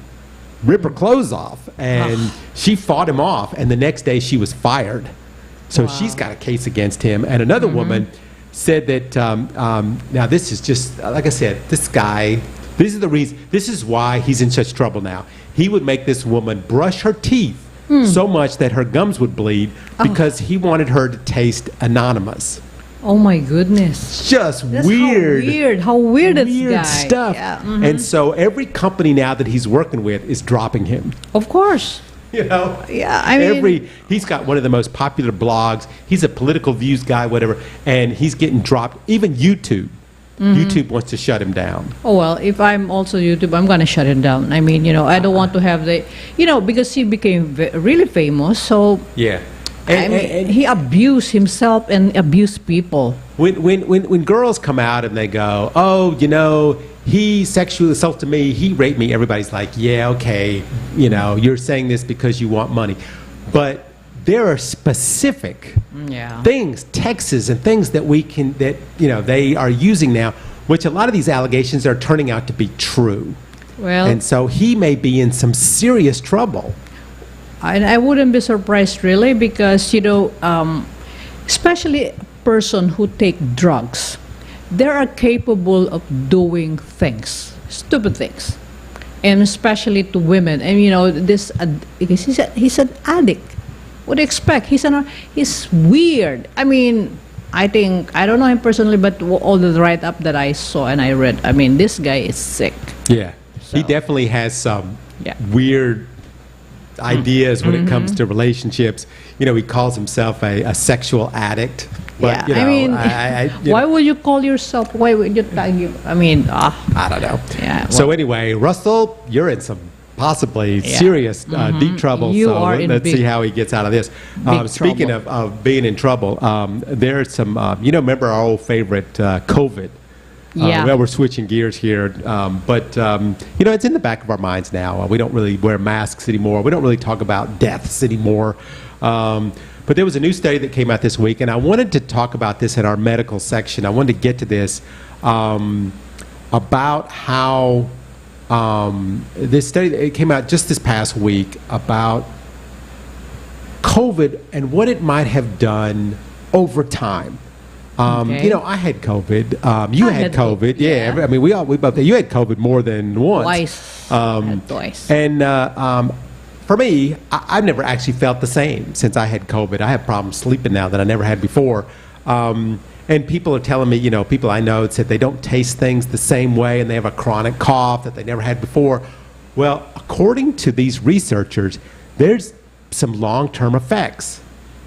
rip her clothes off, and she fought him off. And the next day she was fired. So she's got a case against him. And another woman said that, now this is just, like I said, this guy, this is the reason, this is why he's in such trouble now. He would make this woman brush her teeth so much that her gums would bleed because he wanted her to taste Anonymous. Oh my goodness. Just That's weird. How weird this Weird guy. stuff. Yeah. And so every company now that he's working with is dropping him. Of course. You know? Yeah, I mean, He's got one of the most popular blogs. He's a political views guy, whatever, and he's getting dropped. Even YouTube. YouTube wants to shut him down. oh well, if I'm also YouTube, I'm gonna shut it down. I mean, you know, I don't want to have because he became really famous. So Yeah. I mean, he abused himself and abused people. When girls come out and they go, oh, you know, he sexually assaulted me, he raped me, everybody's like, yeah, okay, you know, you're saying this because you want money. But there are specific Yeah. things, texts and things that they are using now, which a lot of these allegations are turning out to be true. Well, And so he may be in some serious trouble. I wouldn't be surprised really because, especially a person who take drugs, they are capable of doing things, stupid things, and especially to women. And because he's an addict. What do you expect? He's weird. I mean, I don't know him personally, but all the write-up that I saw and I read, I mean, this guy is sick. Yeah. He So- definitely has some Yeah. weird ideas when it comes to relationships. You know, he calls himself a sexual addict. But, Yeah, I mean, why would you call yourself? Why would you tag you? I mean, I don't know. Yeah, So well- anyway, Russell, you're in some possibly Yeah. serious, deep trouble. You so are in let's big- see how he gets out of this. big Speaking trouble. of being in trouble, there's some, remember our old favorite, COVID. Yeah. Well, we're switching gears here, but it's in the back of our minds now. We don't really wear masks anymore. We don't really talk about deaths anymore. But there was a new study that came out this week, and I wanted to talk about this in our medical section. I wanted to get to this about how this study it came out just this past week about COVID and what it might have done over time. Okay. I had COVID. You I had had COVID. COVID, Yeah. yeah. I mean, we both. You had COVID more than once. Twice. I had twice. And for me, I've never actually felt the same since I had COVID. I have problems sleeping now that I never had before. And people are telling me, people I know said they don't taste things the same way and they have a chronic cough that they never had before. Well, according to these researchers, there's some long-term effects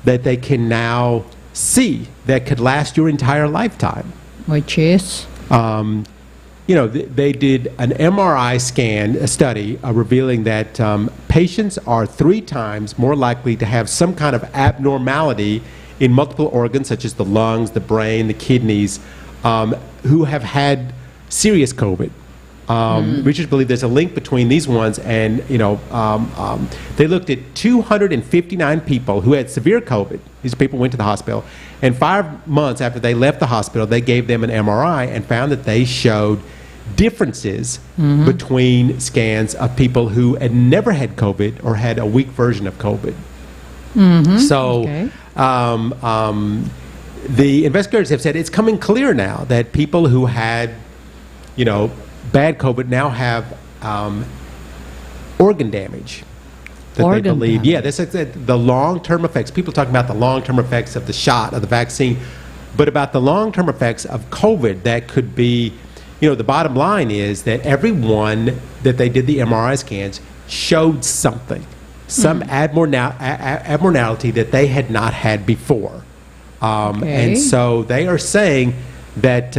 that they can now see that could last your entire lifetime. Which is? they did an MRI scan, a study revealing that patients are 3 times more likely to have some kind of abnormality in multiple organs, such as the lungs, the brain, the kidneys, who have had serious COVID. Researchers believe there's a link between these ones, and they looked at 259 people who had severe COVID. These people went to the hospital, and 5 months after they left the hospital, they gave them an MRI and found that they showed differences between scans of people who had never had COVID or had a weak version of COVID. So the investigators have said it's coming clear now that people who had, bad COVID now have organ damage that they believe. Yeah, this is the long-term effects. People talk about the long-term effects of the shot, of the vaccine, but about the long-term effects of COVID that could be, the bottom line is that everyone that they did the MRI scans showed something, some abnormality that they had not had before. And so they are saying that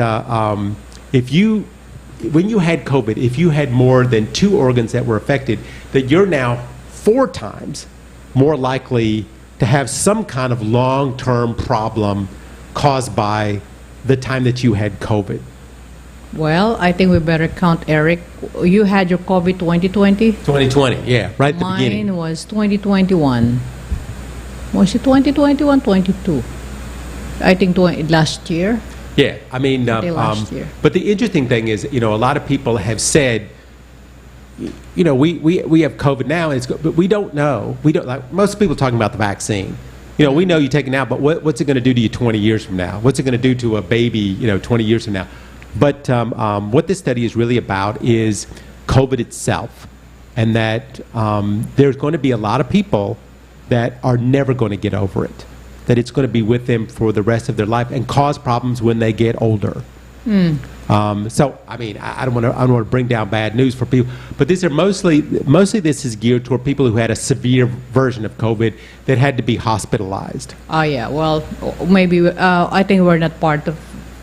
when you had COVID, if you had more than 2 organs that were affected, that you're now 4 times more likely to have some kind of long-term problem caused by the time that you had COVID. Well, I think we better count, Eric. You had your COVID 2020? 2020, yeah, right at the beginning. Mine was 2021. Was it 2021, 22? I think last year. Yeah, I mean, last year. But the interesting thing is, a lot of people have said, we have COVID now, but we don't know. We don't, like most people talking about the vaccine. We know you take it now, but what's it going to do to you 20 years from now? What's it going to do to a baby, 20 years from now? But what this study is really about is COVID itself, and that there's going to be a lot of people that are never going to get over it, that it's going to be with them for the rest of their life and cause problems when they get older. So, I mean, I don't want to bring down bad news for people, but these are mostly this is geared toward people who had a severe version of COVID that had to be hospitalized. Oh yeah, well, maybe I think we're not part of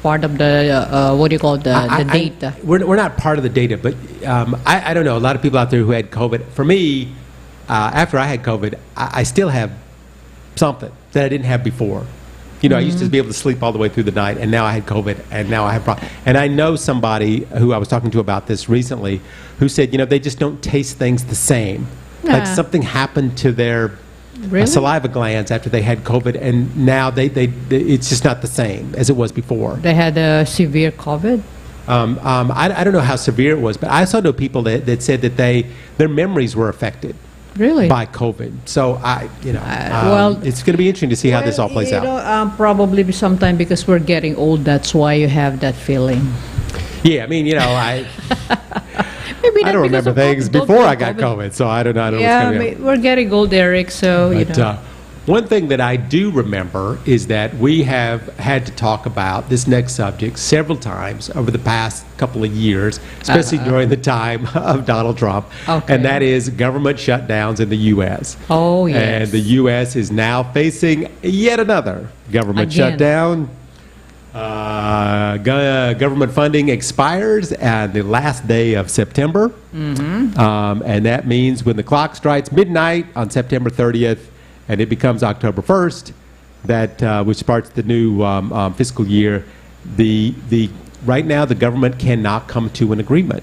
the what do you call the data. We're not part of the data, but I don't know. A lot of people out there who had COVID. For me, after I had COVID, I still have something that I didn't have before. I used to be able to sleep all the way through the night, and now I had COVID, and now I have problems. And I know somebody who I was talking to about this recently who said, they just don't taste things the same. Like something happened to their saliva glands after they had COVID, and now they it's just not the same as it was before. They had a severe COVID? I don't know how severe it was, but I also know people that said that their memories were affected. Really? By COVID. So it's going to be interesting to see how this all plays out. Probably sometime because we're getting old. That's why you have that feeling. Yeah, I mean, I Maybe I don't remember things before I got COVID, so I don't know. We're getting old, Eric. So one thing that I do remember is that we have had to talk about this next subject several times over the past couple of years, especially during the time of Donald Trump, and that is government shutdowns in the U.S. Oh, yes. And the U.S. is now facing yet another government shutdown. Government funding expires on the last day of September, and that means when the clock strikes midnight on September 30th, and it becomes October 1st, which starts the new fiscal year. Right now, the government cannot come to an agreement.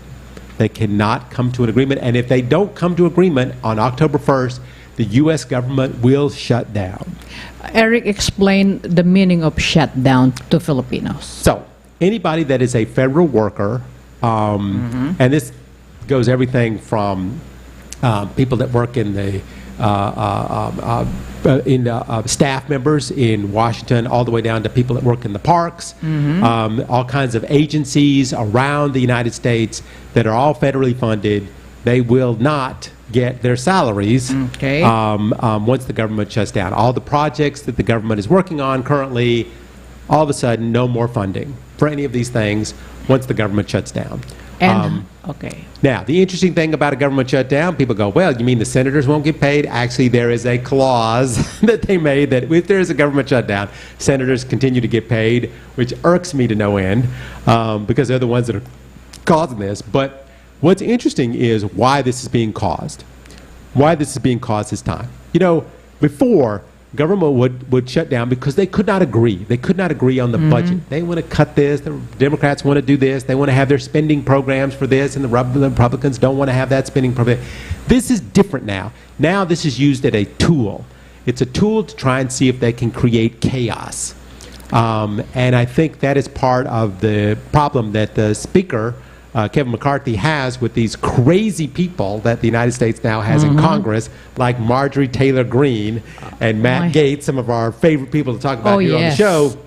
They cannot come to an agreement, and if they don't come to agreement on October 1st, the U.S. government will shut down. Eric, explain the meaning of shutdown to Filipinos. So, anybody that is a federal worker, and this goes everything from people that work in the staff members in Washington, all the way down to people that work in the parks, all kinds of agencies around the United States that are all federally funded. They will not get their salaries once the government shuts down. All the projects that the government is working on currently, all of a sudden, no more funding for any of these things once the government shuts down. Now, the interesting thing about a government shutdown, people go, well, you mean the senators won't get paid? Actually, there is a clause that they made that if there is a government shutdown, senators continue to get paid, which irks me to no end, because they're the ones that are causing this. But what's interesting is why this is being caused. Why this is being caused this time. You know, before, government would shut down because they could not agree. They could not agree on the budget. They want to cut this. The Democrats want to do this. They want to have their spending programs for this, and the Republicans don't want to have that spending program. This is different now. Now this is used as a tool. It's a tool to try and see if they can create chaos. And I think that is part of the problem that the Speaker, Kevin McCarthy, has with these crazy people that the United States now has in Congress, like Marjorie Taylor Greene and Matt Gaetz, some of our favorite people to talk about here on the show,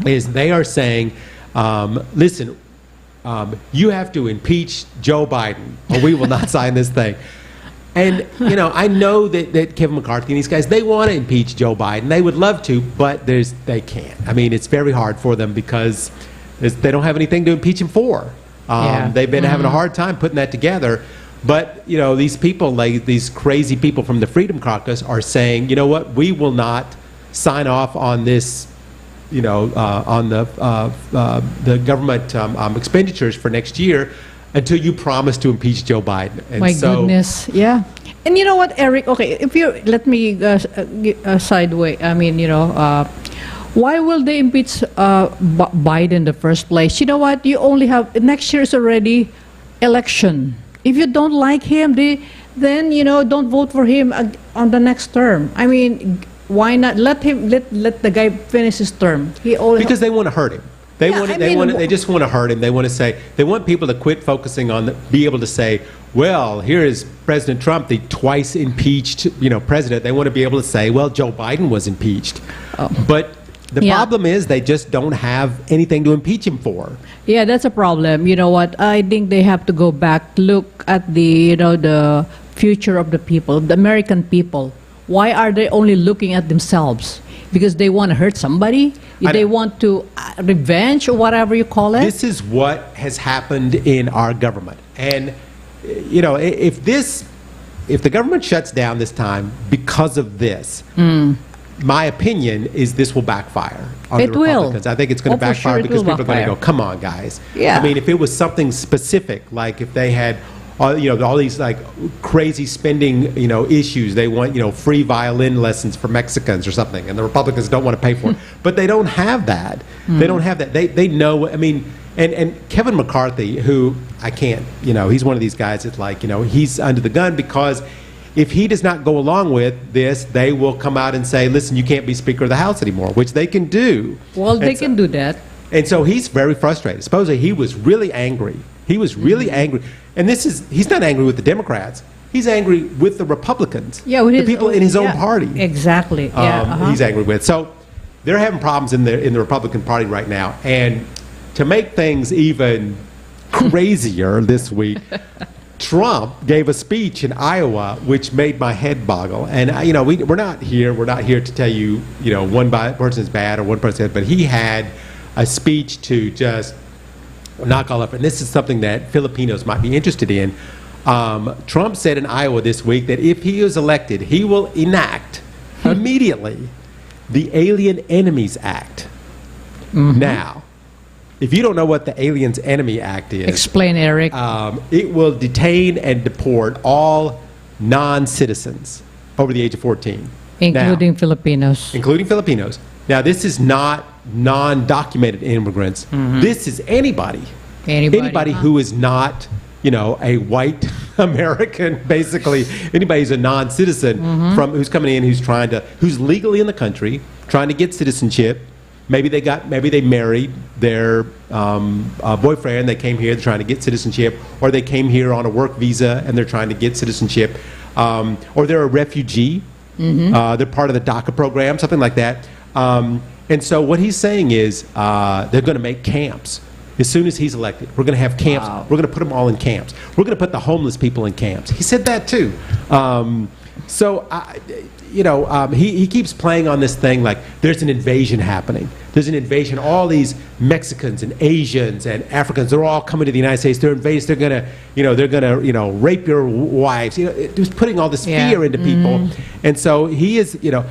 is they are saying, listen, you have to impeach Joe Biden or we will not sign this thing. And, you know, I know that Kevin McCarthy and these guys, they want to impeach Joe Biden. They would love to, but they can't. I mean, it's very hard for them because they don't have anything to impeach him for. They've been having a hard time putting that together. But, you know, these people, like these crazy people from the Freedom Caucus are saying, you know what, we will not sign off on this, you know, on the government expenditures for next year until you promise to impeach Joe Biden. And my goodness, yeah. And you know what, Eric, okay, if you, let me sideway, I mean, you know, why will they impeach Biden in the first place? You know what, you only have, next year is already election. If you don't like him, then, you know, don't vote for him on the next term. I mean, why not let him, let the guy finish his term? Because they want to hurt him. They just want to hurt him. They want to say, they want people to quit focusing on, be able to say, well, here is President Trump, the twice impeached, you know, president. They want to be able to say, well, Joe Biden was impeached. But the problem is they just don't have anything to impeach him for. Yeah, that's a problem. You know what? I think they have to go back, look at the, you know, the future of the people, the American people. Why are they only looking at themselves? Because they want to hurt somebody? They want to revenge or whatever you call it? This is what has happened in our government. And, you know, if the government shuts down this time because of this, my opinion is this will backfire on the Republicans. I think it's going to backfire because people are going to go, come on, guys. Yeah. I mean, if it was something specific, like if they had, you know, all these like crazy spending, you know, issues. They want, you know, free violin lessons for Mexicans or something, and the Republicans don't want to pay for it. But they don't have that. They don't have that. They know. I mean, and Kevin McCarthy, who I can't, you know, he's one of these guys that's like, you know, he's under the gun because if he does not go along with this, they will come out and say, listen, you can't be Speaker of the House anymore, which they can do. Well, they can do that. And so he's very frustrated. Supposedly he was really angry. He was really angry. And he's not angry with the Democrats. He's angry with the Republicans. Yeah, with the people in his own party. Exactly. He's angry with. So they're having problems in the Republican Party right now. And to make things even crazier this week, Trump gave a speech in Iowa, which made my head boggle. And you know, we're not here to tell you, you know, one person is bad or one person is, but he had a speech to just knock all up. And this is something that Filipinos might be interested in. Trump said in Iowa this week that if he is elected, he will enact immediately the Alien Enemies Act. Now, if you don't know what the Aliens Enemy Act is, explain, Eric. It will detain and deport all non-citizens over the age of 14. Including Filipinos. Including Filipinos. Now, this is not non-documented immigrants. This is anybody who is not, you know, a white American, basically anybody who's a non-citizen who's coming in, who's legally in the country, trying to get citizenship. Maybe they married their boyfriend. They came here, they're trying to get citizenship, or they came here on a work visa and they're trying to get citizenship, or they're a refugee. They're part of the DACA program, something like that. And so what he's saying is they're going to make camps. As soon as he's elected, we're going to have camps. Wow. We're going to put them all in camps. We're going to put the homeless people in camps. He said that too. He keeps playing on this thing like there's an invasion happening. There's an invasion. All these Mexicans and Asians and Africans, they're all coming to the United States. They're invaders. They're gonna rape your wives. You know, just putting all this fear into people. And so he is, you know,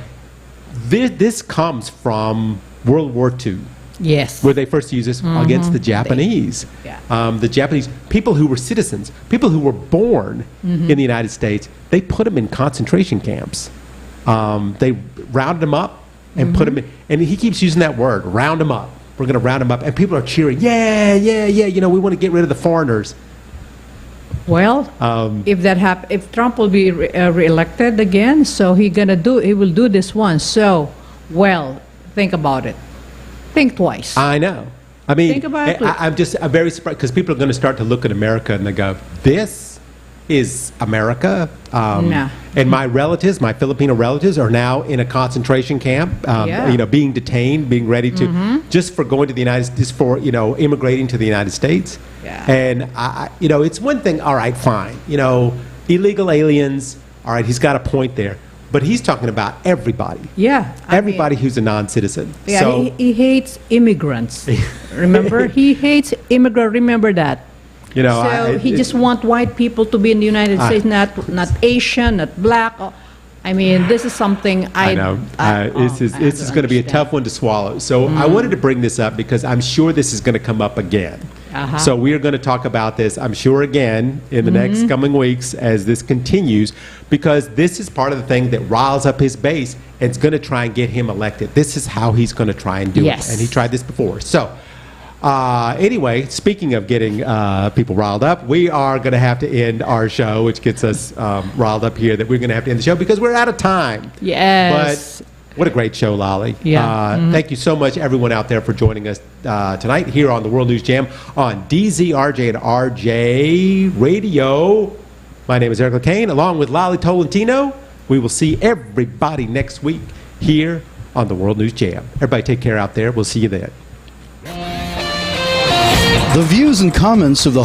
this comes from World War II. Yes. where they first used this against the Japanese. The Japanese people who were citizens, people who were born in the United States, they put them in concentration camps. They rounded them up and put them in, and he keeps using that word, round them up. We're going to round them up, and people are cheering, yeah, yeah, yeah. You know, we want to get rid of the foreigners. Well, if that if Trump will be reelected again, so he will do this once. So, well, think about it. Think twice. I know. I mean, Think about it, I'm very surprised because people are going to start to look at America and they go, this is America. No. And my relatives, my Filipino relatives, are now in a concentration camp, Yeah. you know, being detained, being ready to, just for going to the United States, for, you know, immigrating to the United States. Yeah. And, you know, it's one thing, all right, fine. You know, illegal aliens, all right, he's got a point there. But he's talking about everybody. Yeah. Everybody who's a non-citizen. Yeah, So, he hates immigrants. Remember? He hates immigrants. Remember that. you know, So he just wants white people to be in the United States, not Asian, not black. I mean, this is something I know. This is going to be a tough one to swallow. So I wanted to bring this up because I'm sure this is going to come up again. So we are going to talk about this, I'm sure, again in the next coming weeks as this continues, because this is part of the thing that riles up his base and it's going to try and get him elected. This is how he's going to try and do it. And he tried this before. So anyway, speaking of getting people riled up, we are going to have to end our show, which gets us riled up here, that we're going to have to end the show because we're out of time. Yes. But what a great show, Lolly. Yeah. Thank you so much, everyone out there, for joining us tonight here on the World News Jam on DZRJ and RJ Radio. My name is Eric Lecain, along with Lolly Tolentino. We will see everybody next week here on the World News Jam. Everybody take care out there. We'll see you then. The views and comments of the